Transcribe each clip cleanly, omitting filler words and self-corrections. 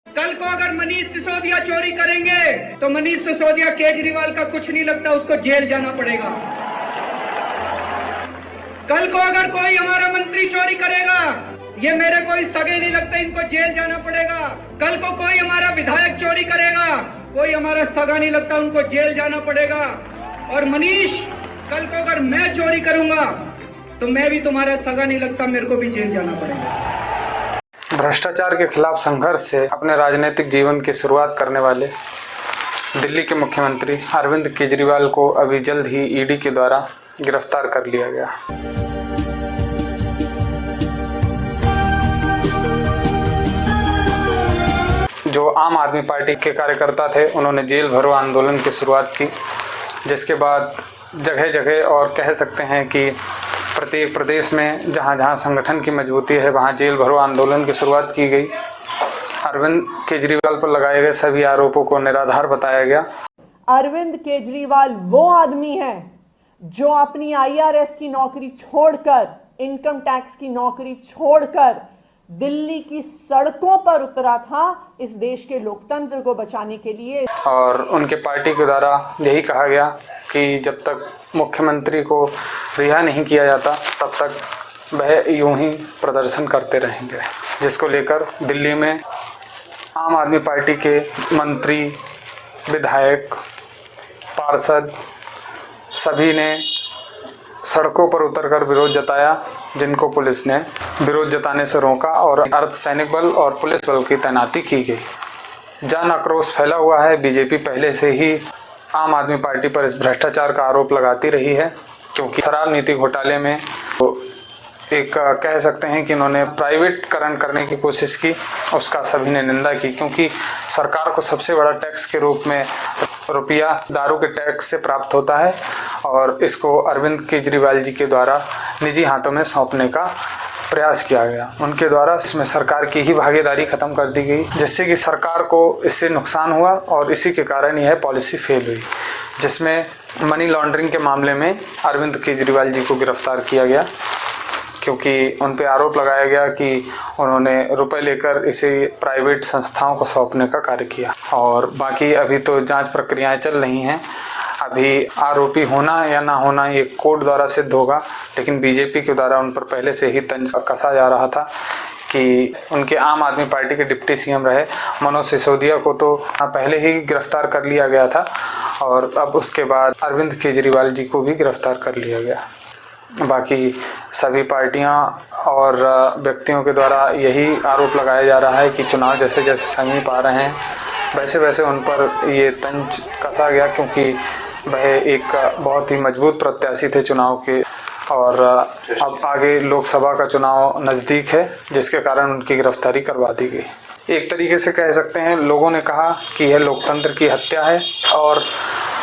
कल को अगर मनीष सिसोदिया चोरी करेंगे तो मनीष सिसोदिया केजरीवाल का कुछ नहीं लगता, उसको जेल जाना पड़ेगा। कल को अगर कोई हमारा मंत्री चोरी करेगा, ये मेरे कोई सगे नहीं लगते, इनको जेल जाना पड़ेगा। कल को कोई हमारा विधायक चोरी करेगा, कोई हमारा सगा नहीं लगता, उनको जेल जाना पड़ेगा। और मनीष, कल को अगर मैं चोरी करूंगा तो मैं भी तुम्हारा सगा नहीं लगता, मेरे को भी जेल जाना पड़ेगा। भ्रष्टाचार के खिलाफ संघर्ष से अपने राजनीतिक जीवन की शुरुआत करने वाले दिल्ली के मुख्यमंत्री अरविंद केजरीवाल को अभी जल्द ही ईडी के द्वारा गिरफ्तार कर लिया गया। जो आम आदमी पार्टी के कार्यकर्ता थे, उन्होंने जेल भरो आंदोलन की शुरुआत की, जिसके बाद जगह जगह और कह सकते हैं कि प्रत्येक प्रदेश में जहां जहां संगठन की मजबूती है वहां जेल भरो आंदोलन की शुरुआत की गई। अरविंद केजरीवाल पर लगाए गए सभी आरोपों को निराधार बताया गया। अरविंद केजरीवाल वो आदमी है जो अपनी IRS की नौकरी छोड़कर, इनकम टैक्स की नौकरी छोड़कर दिल्ली की सड़कों पर उतरा था इस देश के लोकतंत्र को बचाने के लिए। और उनके पार्टी के द्वारा यही कहा गया कि जब तक मुख्यमंत्री को रिहा नहीं किया जाता तब तक वह यूं ही प्रदर्शन करते रहेंगे, जिसको लेकर दिल्ली में आम आदमी पार्टी के मंत्री, विधायक, पार्षद सभी ने सड़कों पर उतरकर विरोध जताया, जिनको पुलिस ने विरोध जताने से रोका और अर्धसैनिक बल और पुलिस बल की तैनाती की गई। जन आक्रोश फैला हुआ है। बीजेपी पहले से ही आम आदमी पार्टी पर इस भ्रष्टाचार का आरोप लगाती रही है, क्योंकि शराब नीति घोटाले में एक कह सकते हैं कि इन्होंने प्राइवेटकरण करने की कोशिश की, उसका सभी ने निंदा की, क्योंकि सरकार को सबसे बड़ा टैक्स के रूप में रुपया दारू के टैक्स से प्राप्त होता है और इसको अरविंद केजरीवाल जी के द्वारा निजी हाथों में सौंपने का प्रयास किया गया। उनके द्वारा इसमें सरकार की ही भागीदारी खत्म कर दी गई, जिससे कि सरकार को इससे नुकसान हुआ और इसी के कारण यह पॉलिसी फेल हुई, जिसमें मनी लॉन्ड्रिंग के मामले में अरविंद केजरीवाल जी को गिरफ्तार किया गया, क्योंकि उन पे आरोप लगाया गया कि उन्होंने रुपए लेकर इसे प्राइवेट संस्थाओं को सौंपने का कार्य किया। और बाकी अभी तो जांच प्रक्रियाएं चल रही हैं। अभी आरोपी होना या ना होना ये कोर्ट द्वारा सिद्ध होगा, लेकिन बीजेपी के द्वारा उन पर पहले से ही तंज कसा जा रहा था कि उनके आम आदमी पार्टी के डिप्टी CM रहे मनोज सिसोदिया को तो पहले ही गिरफ्तार कर लिया गया था और अब उसके बाद अरविंद केजरीवाल जी को भी गिरफ्तार कर लिया गया। बाकी सभी पार्टियां और व्यक्तियों के द्वारा यही आरोप लगाया जा रहा है कि चुनाव जैसे जैसे समीप आ रहे हैं वैसे वैसे उन पर ये तंज कसा गया, क्योंकि वह एक बहुत ही मजबूत प्रत्याशी थे चुनाव के और अब आगे लोकसभा का चुनाव नज़दीक है, जिसके कारण उनकी गिरफ्तारी करवा दी गई। एक तरीके से कह सकते हैं लोगों ने कहा कि यह लोकतंत्र की हत्या है और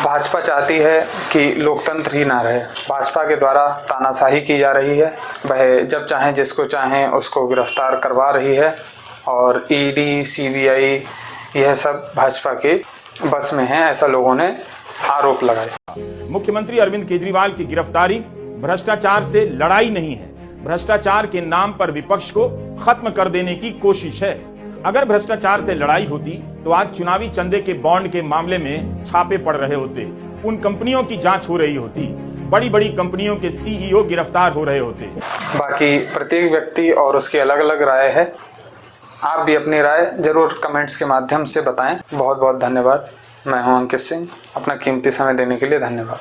भाजपा चाहती है कि लोकतंत्र ही ना रहे। भाजपा के द्वारा तानाशाही की जा रही है, वह जब चाहें जिसको चाहें उसको गिरफ्तार करवा रही है और ED, CBI यह सब भाजपा के बस में है, ऐसा लोगों ने आरोप लगाया। मुख्यमंत्री अरविंद केजरीवाल की गिरफ्तारी भ्रष्टाचार से लड़ाई नहीं है, भ्रष्टाचार के नाम पर विपक्ष को खत्म कर देने की कोशिश है। अगर भ्रष्टाचार से लड़ाई होती तो आज चुनावी चंदे के बॉन्ड के मामले में छापे पड़ रहे होते, उन कंपनियों की जांच हो रही होती, बड़ी बड़ी कंपनियों के CEO गिरफ्तार हो रहे होते। बाकी प्रत्येक व्यक्ति और उसकी अलग अलग राय है। आप भी अपनी राय जरूर कमेंट्स के माध्यम से बताएं। बहुत बहुत धन्यवाद। मैं हूं अंकित सिंह। अपना कीमती समय देने के लिए धन्यवाद।